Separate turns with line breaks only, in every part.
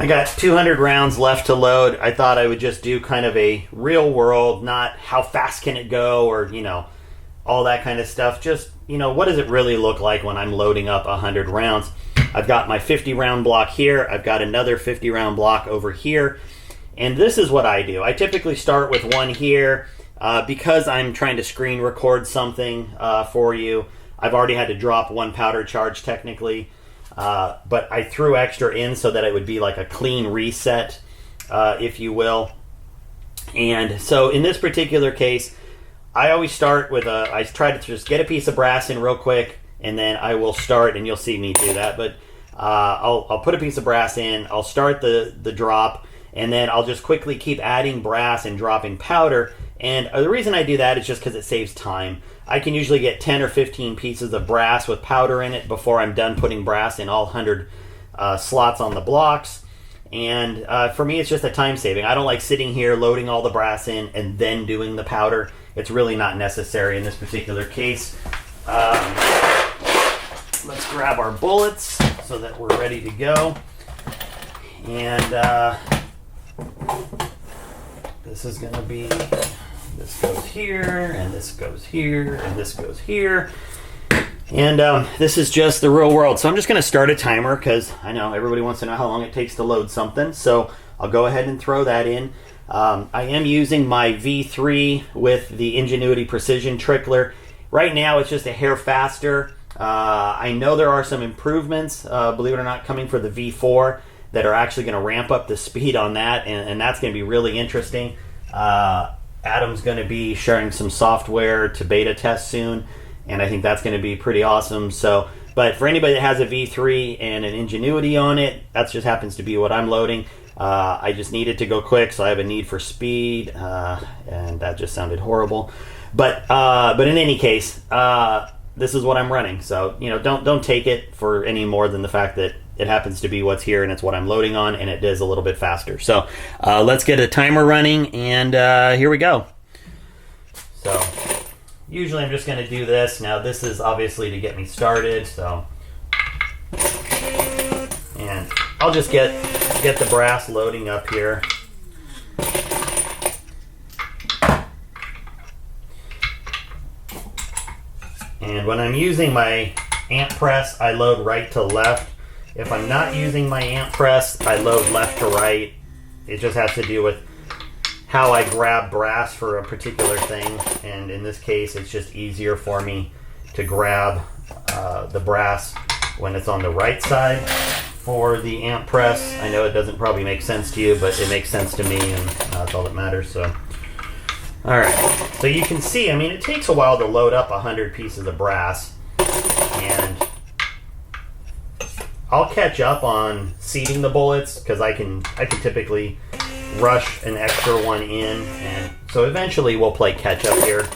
I got 200 rounds left to load. I thought I would just do kind of a real world, not how fast can it go or, you know, all that kind of stuff. Just, you know, what does it really look like when I'm loading up 100 rounds? I've got my 50 round block here. I've got another 50 round block over here. And this is what I do. I typically start with one here because I'm trying to screen record something for you. I've already had to drop one powder charge technically. But I threw extra in so that it would be like a clean reset, if you will. And so in this particular case, I always start with I try to just get a piece of brass in real quick, and then I will start, and you'll see me do that. But I'll put a piece of brass in, I'll start the drop, and then I'll just quickly keep adding brass and dropping powder. And the reason I do that is just because it saves time. I can usually get 10 or 15 pieces of brass with powder in it before I'm done putting brass in all 100 slots on the blocks. And for me, it's just a time saving. I don't like sitting here loading all the brass in and then doing the powder. It's really not necessary in this particular case. Let's grab our bullets so that we're ready to go. And this is going to be... This goes here, and this goes here, and this goes here. And this is just the real world. So I'm just going to start a timer because I know everybody wants to know how long it takes to load something. So I'll go ahead and throw that in. I am using my V3 with the Ingenuity Precision Trickler. Right now it's just a hair faster. I know there are some improvements, believe it or not, coming for the V4 that are actually going to ramp up the speed on that, and that's going to be really interesting. Adam's going to be sharing some software to beta test soon, and I think that's going to be pretty awesome. So, but for anybody that has a V3 and an Ingenuity on it, that just happens to be what I'm loading. I just need it to go quick, so I have a need for speed, and that just sounded horrible. But in any case, this is what I'm running. So, you know, don't take it for any more than the fact that it happens to be what's here and it's what I'm loading on, and it is a little bit faster. So let's get a timer running, and here we go. So usually I'm just going to do this. Now this is obviously to get me started. So, and I'll just get the brass loading up here. And when I'm using my amp press, I load right to left. If I'm not using my amp press, I load left to right. It just has to do with how I grab brass for a particular thing. And in this case, it's just easier for me to grab the brass when it's on the right side for the amp press. I know it doesn't probably make sense to you, but it makes sense to me, and that's all that matters. So, all right. So you can see, I mean, it takes a while to load up 100 pieces of brass, and I'll catch up on seating the bullets because I can typically rush an extra one in, and so eventually we'll play catch up here.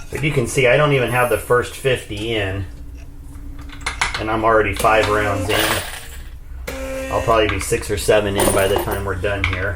But you can see I don't even have the first 50 in, and I'm already 5 rounds in. I'll probably be 6 or 7 in by the time we're done here.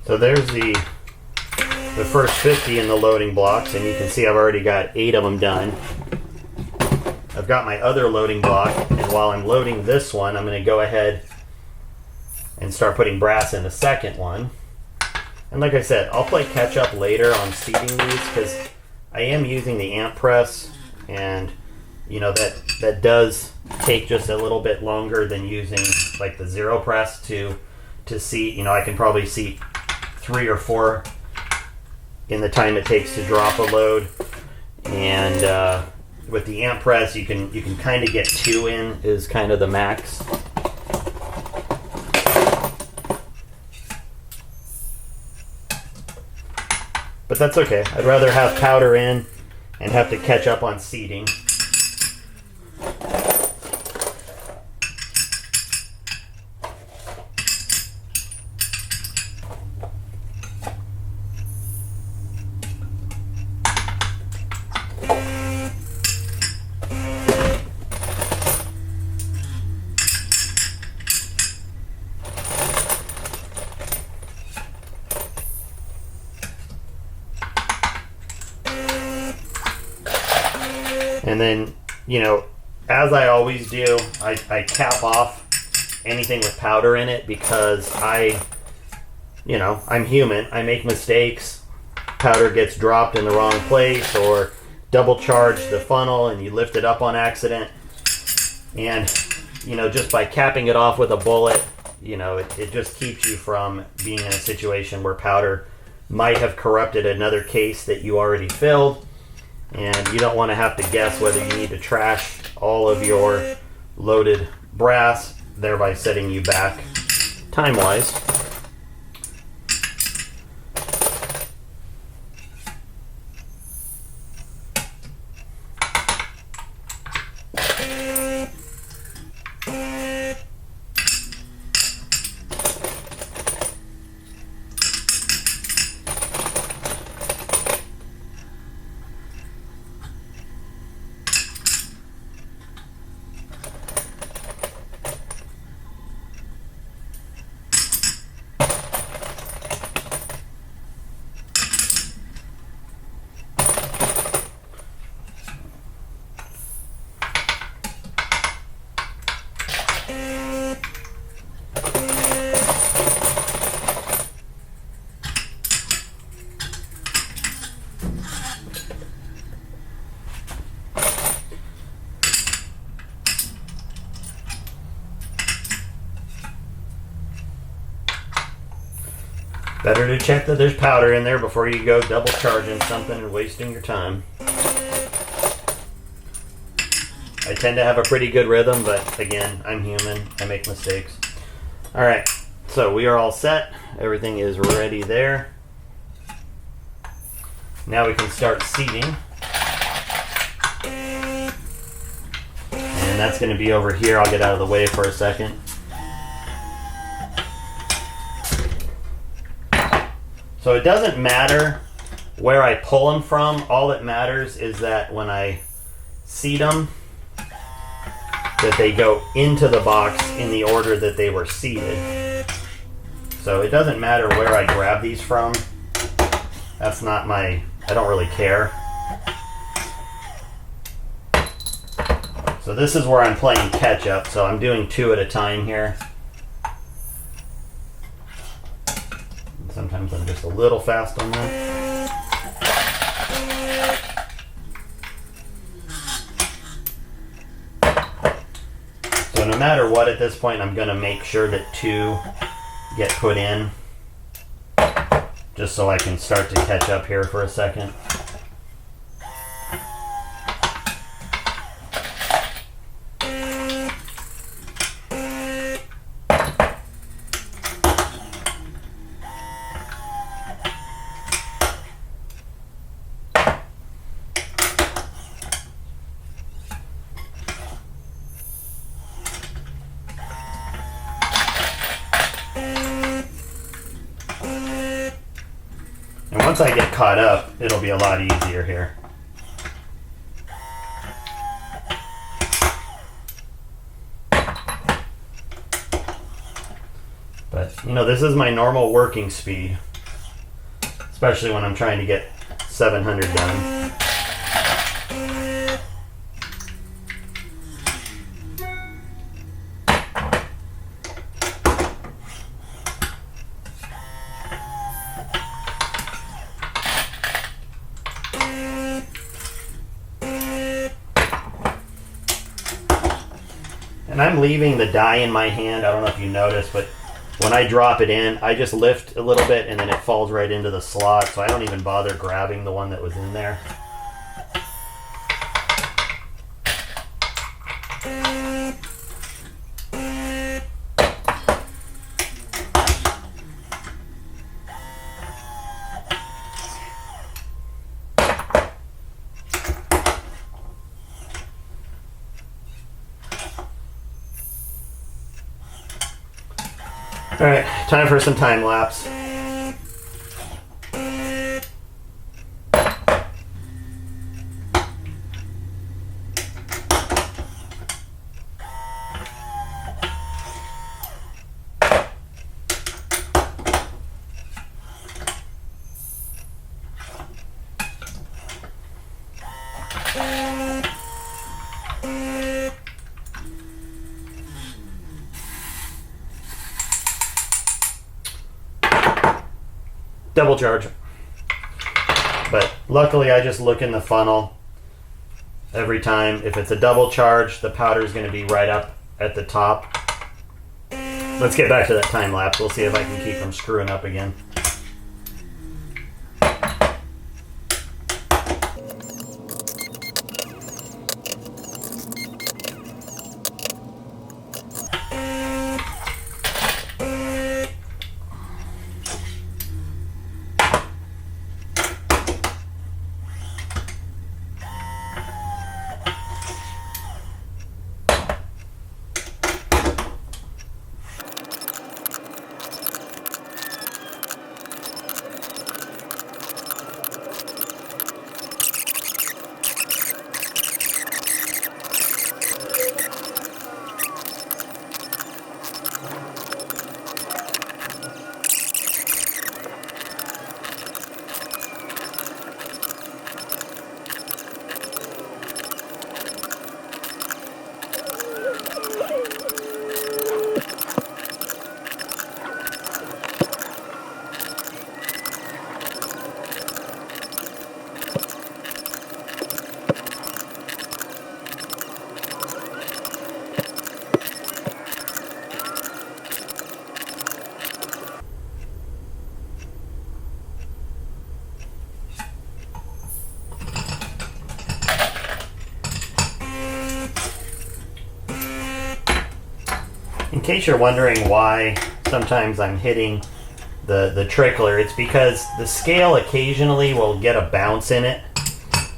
So there's the first 50 in the loading blocks, and you can see I've already got 8 of them done. I've got my other loading block, and while I'm loading this one, I'm going to go ahead and start putting brass in the second one. And like I said, I'll play catch up later on seating these because I am using the amp press, and you know that does take just a little bit longer than using like the zero press to seat. You know, I can probably seat 3 or 4 in the time it takes to drop a load, and with the amp press you can kind of get 2 in is kind of the max. But that's okay. I'd rather have powder in and have to catch up on seating. And then, you know, as I always do, I cap off anything with powder in it because I'm human. I make mistakes. Powder gets dropped in the wrong place, or double charge the funnel and you lift it up on accident. And, you know, just by capping it off with a bullet, you know, it just keeps you from being in a situation where powder might have corrupted another case that you already filled. And you don't want to have to guess whether you need to trash all of your loaded brass, thereby setting you back time-wise. Better to check that there's powder in there before you go double charging something and wasting your time. I tend to have a pretty good rhythm, but again, I'm human. I make mistakes. Alright, so we are all set. Everything is ready there. Now we can start seating. And that's going to be over here. I'll get out of the way for a second. So it doesn't matter where I pull them from. All that matters is that when I seat them, that they go into the box in the order that they were seated. So it doesn't matter where I grab these from. That's not I don't really care. So this is where I'm playing catch up. So I'm doing 2 at a time here. Sometimes I'm just a little fast on that. So no matter what, at this point, I'm going to make sure that 2 get put in, just so I can start to catch up here for a second. Once I get caught up, it'll be a lot easier here. But, you know, this is my normal working speed, especially when I'm trying to get 700 done. And I'm leaving the die in my hand. I don't know if you noticed, but when I drop it in, I just lift a little bit and then it falls right into the slot, so I don't even bother grabbing the one that was in there. All right, time for some time lapse. Double charge. But luckily I just look in the funnel every time. If it's a double charge, the powder is going to be right up at the top. Let's get back to that time lapse. We'll see if I can keep from screwing up again. In case you're wondering why sometimes I'm hitting the trickler, it's because the scale occasionally will get a bounce in it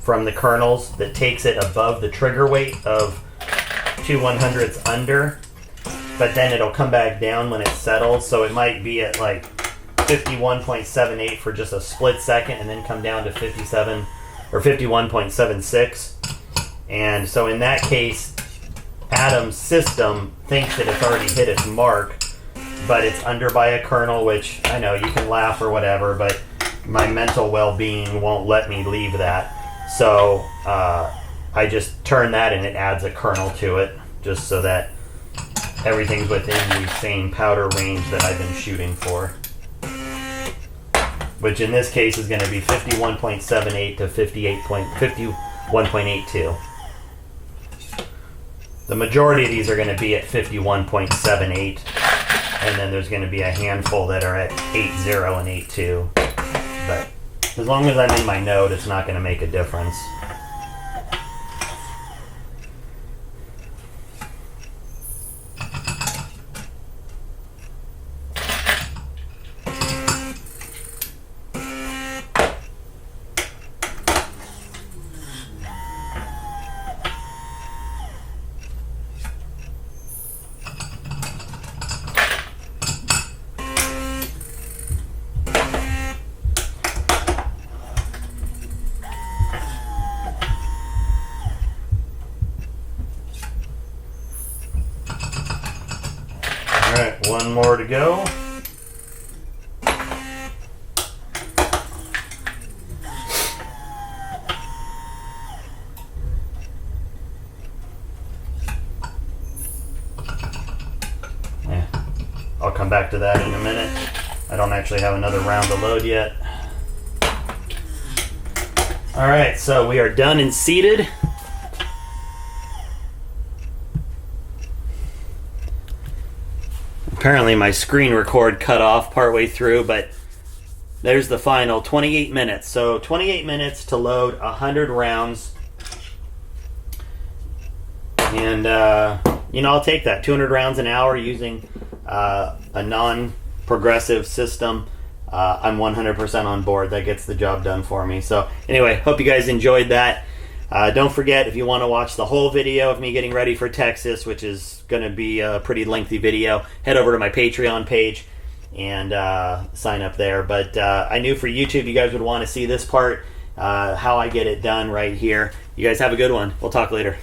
from the kernels that takes it above the trigger weight of 2/100ths under, but then it'll come back down when it settles, so it might be at like 51.78 for just a split second and then come down to 57 or 51.76. And so in that case, Adam's system thinks that it's already hit its mark, but it's under by a kernel, which I know you can laugh or whatever, but my mental well-being won't let me leave that. So I just turn that and it adds a kernel to it, just so that everything's within the same powder range that I've been shooting for. Which in this case is going to be 51.78 to 51.82. The majority of these are going to be at 51.78, and then there's going to be a handful that are at 80 and 82. But as long as I'm in my node, it's not going to make a difference. Alright, one more to go. Yeah, I'll come back to that in a minute. I don't actually have another round to load yet. Alright, so we are done and seated. Apparently my screen record cut off partway through, but there's the final 28 minutes. So 28 minutes to load 100 rounds. And, I'll take that. 200 rounds an hour using a non-progressive system. I'm 100% on board. That gets the job done for me. So anyway, hope you guys enjoyed that. Don't forget, if you want to watch the whole video of me getting ready for Texas, which is going to be a pretty lengthy video, head over to my Patreon page and sign up there. But I knew for YouTube you guys would want to see this part, how I get it done right here. You guys have a good one. We'll talk later.